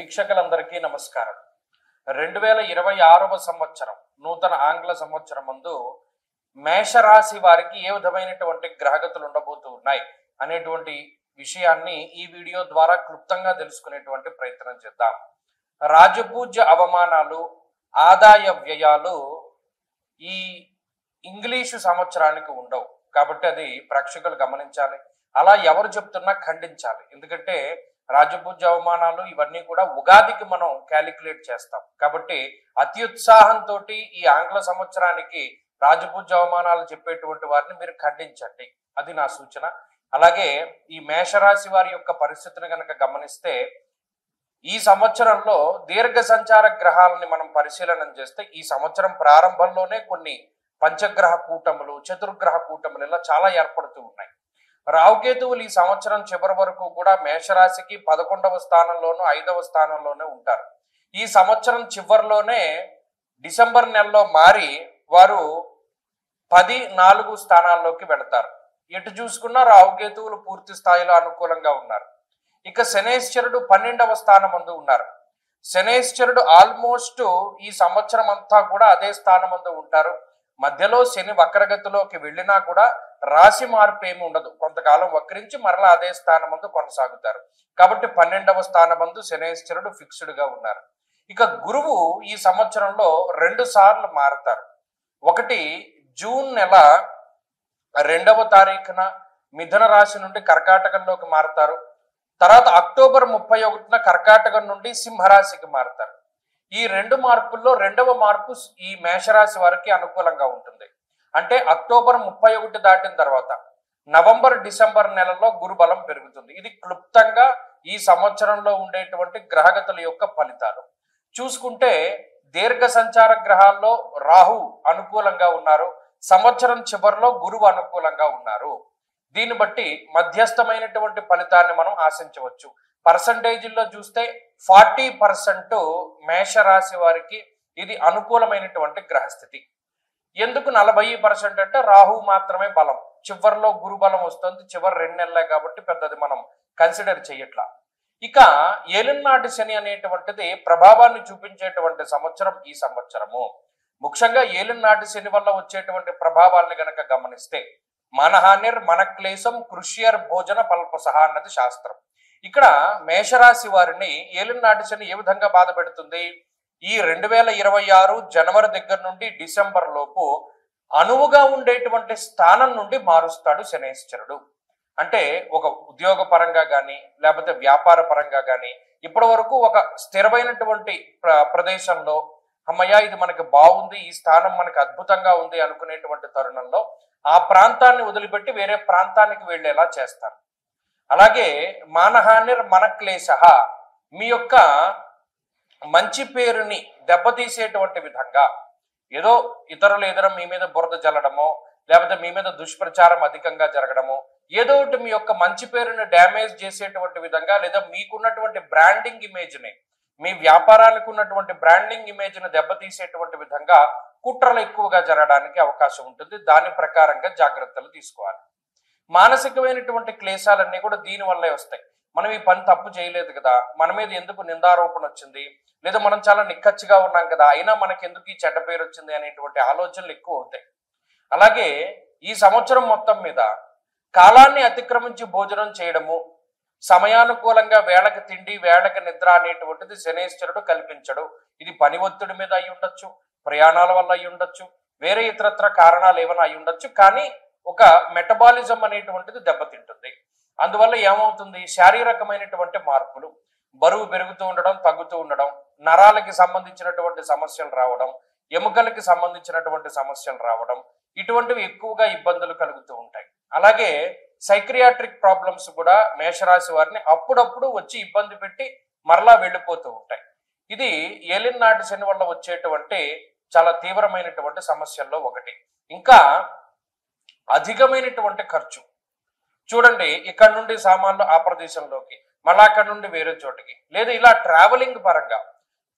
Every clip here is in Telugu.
వీక్షకులందరికీ నమస్కారం. 2026వ సంవత్సరం నూతన ఆంగ్ల సంవత్సరం ముందు మేషరాశి వారికి ఏ విధమైనటువంటి గ్రహగతులు ఉండబోతూ ఉన్నాయి అనేటువంటి విషయాన్ని ఈ వీడియో ద్వారా క్లుప్తంగా తెలుసుకునేటువంటి ప్రయత్నం చేద్దాం. రాజపూజ్య అవమానాలు, ఆదాయ వ్యయాలు ఈ ఇంగ్లీషు సంవత్సరానికి ఉండవు కాబట్టి అది ప్రేక్షకులు గమనించాలి. అలా ఎవరు చెప్తున్నా ఖండించాలి. ఎందుకంటే రాజపూజ్య అవమానాలు ఇవన్నీ కూడా ఉగాదికి మనం క్యాలిక్యులేట్ చేస్తాం కాబట్టి అత్యుత్సాహంతో ఈ ఆంగ్ల సంవత్సరానికి రాజపూజ్య అవమానాలు చెప్పేటువంటి వారిని మీరు ఖండించండి, అది నా సూచన. అలాగే ఈ మేషరాశి వారి యొక్క పరిస్థితిని కనుక గమనిస్తే ఈ సంవత్సరంలో దీర్ఘ సంచార గ్రహాలని మనం పరిశీలన చేస్తే ఈ సంవత్సరం ప్రారంభంలోనే కొన్ని పంచగ్రహ కూటములు, చతుర్గ్రహ కూటములు ఇలా చాలా ఏర్పడుతూ ఉన్నాయి. రావుకేతువులు ఈ సంవత్సరం చివరి వరకు కూడా మేషరాశికి 11వ స్థానంలోనూ 5వ స్థానంలోనే ఉంటారు. ఈ సంవత్సరం చివరిలోనే డిసెంబర్ నెలలో మారి వారు 10-4 స్థానాల్లోకి వెళతారు. ఎటు చూసుకున్నా రావుకేతువులు పూర్తి స్థాయిలో అనుకూలంగా ఉన్నారు. ఇక శనేశ్వరుడు 12వ స్థానం ముందు ఉన్నారు. శనేశ్వరుడు ఆల్మోస్ట్ ఈ సంవత్సరం అంతా కూడా అదే స్థానం ముందు ఉంటారు. మధ్యలో శని వక్రగతిలోకి వెళ్ళినా కూడా రాశి మార్పు ఏమి ఉండదు. కొంతకాలం వక్రించి మరలా అదే స్థానం ముందు కొనసాగుతారు. కాబట్టి 12వ స్థానం ముందు శనేశ్వరుడు ఫిక్స్డ్ గా ఉన్నారు. ఇక గురువు ఈ సంవత్సరంలో 2 సార్లు మారుతారు. ఒకటి జూన్ నెల 2వ తారీఖున మిథున రాశి నుండి కర్కాటకంలోకి మారుతారు. తర్వాత అక్టోబర్ 31న కర్కాటకం నుండి సింహరాశికి మారుతారు. ఈ 2 మార్పుల్లో 2వ మార్పు ఈ మేషరాశి వారికి అనుకూలంగా ఉంటుంది. అంటే అక్టోబర్ 31 దాటిన తర్వాత నవంబర్ డిసెంబర్ నెలలో గురుబలం పెరుగుతుంది. ఇది క్లుప్తంగా ఈ సంవత్సరంలో ఉండేటువంటి గ్రహగతుల యొక్క ఫలితాలు చూసుకుంటే దీర్ఘ సంచార గ్రహాల్లో రాహు అనుకూలంగా ఉన్నారు. సంవత్సరం చివరిలో గురువు అనుకూలంగా ఉన్నారు. దీన్ని బట్టి మధ్యస్థమైనటువంటి ఫలితాన్ని మనం ఆశించవచ్చు. పర్సంటేజీల్లో చూస్తే 40% మేషరాశి వారికి ఇది అనుకూలమైనటువంటి గ్రహస్థితి. ఎందుకు 40% అంటే రాహు మాత్రమే బలం, చివరిలో గురు బలం వస్తుంది. చివరి 2 నెలలే కాబట్టి పెద్దది మనం కన్సిడర్ చేయట్లా. ఇక ఏలినాటి శని అనేటువంటిది ప్రభావాన్ని చూపించేటువంటి సంవత్సరం ఈ సంవత్సరము. ముఖ్యంగా ఏలినాటి శని వల్ల వచ్చేటువంటి ప్రభావాన్ని గనక గమనిస్తే మనహానిర్ మనక్లేశం కృష్యర్ భోజన పల్పసహ అన్నది శాస్త్రం. ఇక్కడ మేషరాశి వారిని ఏలినాటి శని ఏ విధంగా బాధ పెడుతుంది? ఈ 2026 జనవరి దగ్గర నుండి డిసెంబర్ లోపు అనువుగా ఉండేటువంటి స్థానం నుండి మారుస్తాడు శనేశ్వరుడు. అంటే ఒక ఉద్యోగ పరంగా కానీ లేకపోతే వ్యాపార పరంగా కానీ ఇప్పటి వరకు ఒక స్థిరమైనటువంటి ప్రదేశంలో అమ్మయ్య ఇది మనకి బాగుంది, ఈ స్థానం మనకి అద్భుతంగా ఉంది అనుకునేటువంటి తరుణంలో ఆ ప్రాంతాన్ని వదిలిపెట్టి వేరే ప్రాంతానికి వెళ్ళేలా చేస్తారు. అలాగే మానహానిర్ మనక్లేశ, మీ యొక్క మంచి పేరుని దెబ్బతీసేటువంటి విధంగా ఏదో ఇతరులు ఏదైనా మీ మీద బురద జల్లడమో లేకపోతే మీ మీద దుష్ప్రచారం అధికంగా జరగడమో ఏదో ఒకటి మీ యొక్క మంచి పేరుని డ్యామేజ్ చేసేటువంటి విధంగా లేదా మీకున్నటువంటి బ్రాండింగ్ ఇమేజ్ని, మీ వ్యాపారానికి ఉన్నటువంటి బ్రాండింగ్ ఇమేజ్ని దెబ్బతీసేటువంటి విధంగా కుట్రలు ఎక్కువగా జరగడానికి అవకాశం ఉంటుంది. దాని ప్రకారంగా జాగ్రత్తలు తీసుకోవాలి. మానసికమైనటువంటి క్లేశాలన్నీ కూడా దీని వల్లే వస్తాయి. మనం ఈ పని తప్పు చేయలేదు కదా, మన మీద ఎందుకు నిందారోపణ వచ్చింది, లేదా మనం చాలా నిక్కచ్చిగా ఉన్నాం కదా అయినా మనకి ఎందుకు ఈ చెడ్డ పేరు వచ్చింది అనేటువంటి ఆలోచనలు ఎక్కువ అవుతాయి. అలాగే ఈ సంవత్సరం మొత్తం మీద కాలాన్ని అతిక్రమించి భోజనం చేయడము, సమయానుకూలంగా వేళకి తిండి వేళకి నిద్ర అనేటువంటిది శనేశ్వరుడు కల్పించడు. ఇది పని ఒత్తిడి మీద అయి ఉండొచ్చు, ప్రయాణాల వల్ల అయి ఉండొచ్చు, వేరే ఇతరత్ర కారణాలు ఏమైనా అయి ఉండొచ్చు. కానీ ఒక మెటబాలిజం అనేటువంటిది దెబ్బతింటుంది. అందువల్ల ఏమవుతుంది, శారీరకమైనటువంటి మార్పులు, బరువు పెరుగుతూ ఉండడం తగ్గుతూ ఉండడం, నరాలకి సంబంధించినటువంటి సమస్యలు రావడం, ఎముకలకి సంబంధించినటువంటి సమస్యలు రావడం, ఇటువంటివి ఎక్కువగా ఇబ్బందులు కలుగుతూ ఉంటాయి. అలాగే సైక్రియాట్రిక్ ప్రాబ్లమ్స్ కూడా మేషరాశి వారిని అప్పుడప్పుడు వచ్చి ఇబ్బంది పెట్టి మరలా వెళ్ళిపోతూ ఉంటాయి. ఇది ఏలినాటి శని వల్ల వచ్చేటువంటి చాలా తీవ్రమైనటువంటి సమస్యల్లో ఒకటి. ఇంకా అధికమైనటువంటి ఖర్చు చూడండి, ఇక్కడ నుండి సామాన్లు ఆ ప్రదేశంలోకి, మళ్ళా అక్కడ నుండి వేరే చోటికి, లేదా ఇలా ట్రావెలింగ్ పరంగా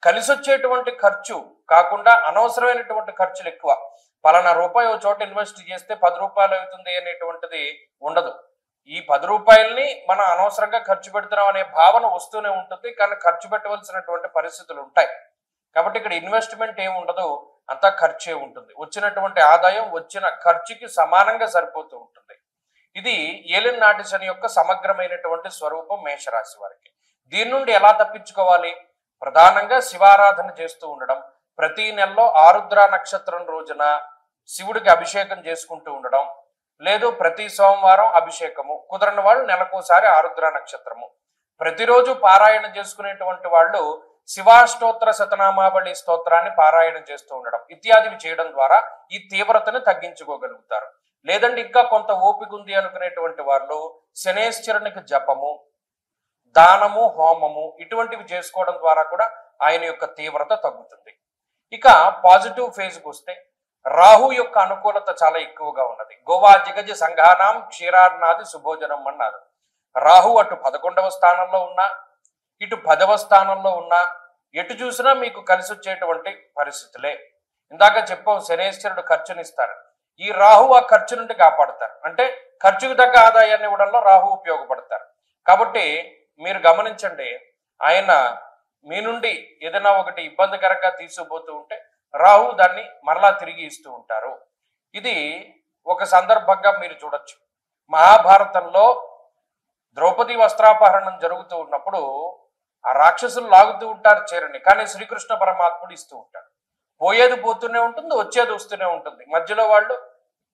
కలిసి వచ్చేటువంటి ఖర్చు కాకుండా అనవసరమైనటువంటి ఖర్చులు ఎక్కువ. పలానా రూపాయి ఒక చోట ఇన్వెస్ట్ చేస్తే 10 రూపాయలు అవుతుంది అనేటువంటిది ఉండదు. ఈ 10 రూపాయల్ని మనం అనవసరంగా ఖర్చు పెడుతున్నాం అనే భావన వస్తూనే ఉంటుంది, కానీ ఖర్చు పెట్టవలసినటువంటి పరిస్థితులు ఉంటాయి. కాబట్టి ఇక్కడ ఇన్వెస్ట్మెంట్ ఏమి ఉండదు, అంతా ఖర్చే ఉంటుంది. వచ్చినటువంటి ఆదాయం వచ్చిన ఖర్చుకి సమానంగా సరిపోతూ ఉంటుంది. ఇది ఏలిన నాటి శని యొక్క సమగ్రమైనటువంటి స్వరూపం మేషరాశి వారికి. దీని నుండి ఎలా తప్పించుకోవాలి? ప్రధానంగా శివారాధన చేస్తూ ఉండడం, ప్రతి నెలలో ఆరుద్ర నక్షత్రం రోజున శివుడికి అభిషేకం చేసుకుంటూ ఉండడం, లేదు ప్రతి సోమవారం అభిషేకము, కుదరని వాళ్ళు నెలకోసారి ఆరుద్ర నక్షత్రము, ప్రతిరోజు పారాయణ చేసుకునేటువంటి వాళ్ళు శివాష్టోత్తర శతనామావళి స్తోత్రాన్ని పారాయణం చేస్తూ ఉండడం ఇత్యాదివి చేయడం ద్వారా ఈ తీవ్రతను తగ్గించుకోగలుగుతారు. లేదంటే ఇంకా కొంత ఓపిక ఉంది అనుకునేటువంటి వాళ్ళు శనేశ్వరునికి జపము, దానము, హోమము ఇటువంటివి చేసుకోవడం ద్వారా కూడా ఆయన యొక్క తీవ్రత తగ్గుతుంది. ఇక పాజిటివ్ ఫేజ్కి వస్తే రాహు యొక్క అనుకూలత చాలా ఎక్కువగా ఉన్నది. గోవా జిగజ సంఘానాం క్షీరార్నాది సుభోజనం అన్నారు. రాహు అటు 11వ స్థానంలో ఉన్నా, ఇటు 10వ స్థానంలో ఉన్నా, ఎటు చూసినా మీకు కలిసి వచ్చేటువంటి పరిస్థితులే. ఇందాక చెప్పాం శనేశ్వరుడు ఖర్చునిస్తారు, ఈ రాహు ఆ ఖర్చు నుండి కాపాడుతారు. అంటే ఖర్చుకు తగ్గ ఆదాయాన్ని ఇవ్వడంలో రాహు ఉపయోగపడతారు. కాబట్టి మీరు గమనించండి, ఆయన మీ నుండి ఏదైనా ఒకటి ఇబ్బందికరంగా తీసుకుపోతూ ఉంటే రాహు దాన్ని మరలా తిరిగి ఇస్తూ ఉంటారు. ఇది ఒక సందర్భంగా మీరు చూడొచ్చు. మహాభారతంలో ద్రౌపది వస్త్రాపహరణం జరుగుతూ ఉన్నప్పుడు ఆ రాక్షసులు లాగుతూ ఉంటారు చీరని, కానీ శ్రీకృష్ణ పరమాత్ముడు ఇస్తూ ఉంటాడు. పోయేది పోతూనే ఉంటుంది, వచ్చేది వస్తూనే ఉంటుంది. మధ్యలో వాళ్ళు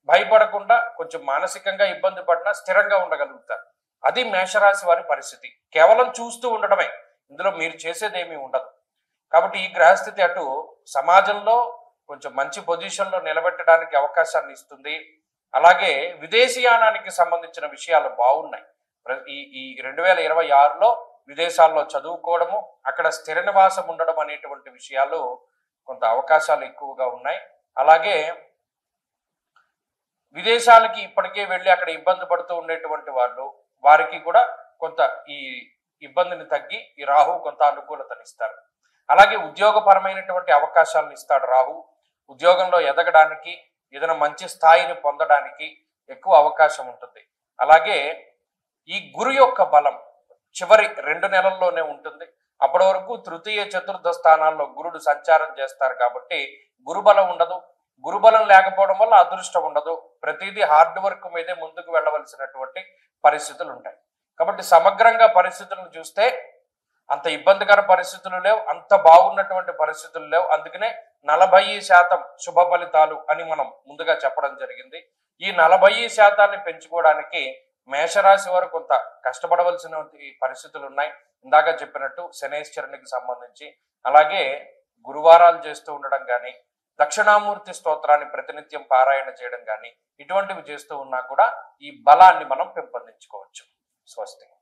భయపడకుండా కొంచెం మానసికంగా ఇబ్బంది పడినా స్థిరంగా ఉండగలుగుతారు. అది మేషరాశి వారి పరిస్థితి. కేవలం చూస్తూ ఉండడమే, ఇందులో మీరు చేసేదేమీ ఉండదు. కాబట్టి ఈ గ్రహస్థితి అటు సమాజంలో కొంచెం మంచి పొజిషన్లో నిలబెట్టడానికి అవకాశాన్ని ఇస్తుంది. అలాగే విదేశీయానానికి సంబంధించిన విషయాలు బాగున్నాయి. ఈ 2026లో విదేశాల్లో చదువుకోవడము, అక్కడ స్థిర నివాసం ఉండడం అనేటువంటి విషయాలు కొంత అవకాశాలు ఎక్కువగా ఉన్నాయి. అలాగే విదేశాలకి ఇప్పటికే వెళ్ళి అక్కడ ఇబ్బంది పడుతూ ఉండేటువంటి వాళ్ళు, వారికి కూడా కొంత ఈ ఇబ్బందిని తగ్గి ఈ రాహు కొంత అనుకూలతనిస్తారు. అలాగే ఉద్యోగపరమైనటువంటి అవకాశాలను ఇస్తాడు రాహు. ఉద్యోగంలో ఎదగడానికి, ఏదైనా మంచి స్థాయిని పొందడానికి ఎక్కువ అవకాశం ఉంటుంది. అలాగే ఈ గురు యొక్క బలం చివరి 2 నెలల్లోనే ఉంటుంది. అప్పటి వరకు తృతీయ చతుర్థ స్థానాల్లో గురుడు సంచారం చేస్తారు కాబట్టి గురుబలం ఉండదు. గురుబలం లేకపోవడం వల్ల అదృష్టం ఉండదు. ప్రతిదీ హార్డ్ వర్క్ మీదే ముందుకు వెళ్ళవలసినటువంటి పరిస్థితులు ఉంటాయి. కాబట్టి సమగ్రంగా పరిస్థితులను చూస్తే అంత ఇబ్బందికర పరిస్థితులు లేవు, అంత బాగున్నటువంటి పరిస్థితులు లేవు. అందుకనే 40% శుభ ఫలితాలు అని మనం ముందుగా చెప్పడం జరిగింది. ఈ 40% పెంచుకోవడానికి మేషరాశి వారు కొంత కష్టపడవలసిన పరిస్థితులు ఉన్నాయి. ఇందాక చెప్పినట్టు శనేశ్వరునికి సంబంధించి, అలాగే గురువారాలు చేస్తూ ఉండడం కానీ, దక్షిణామూర్తి స్తోత్రాన్ని ప్రతినిత్యం పారాయణ చేయడం కానీ, ఇటువంటివి చేస్తూ ఉన్నా కూడా ఈ బలాన్ని మనం పెంపొందించుకోవచ్చు. స్వస్తి.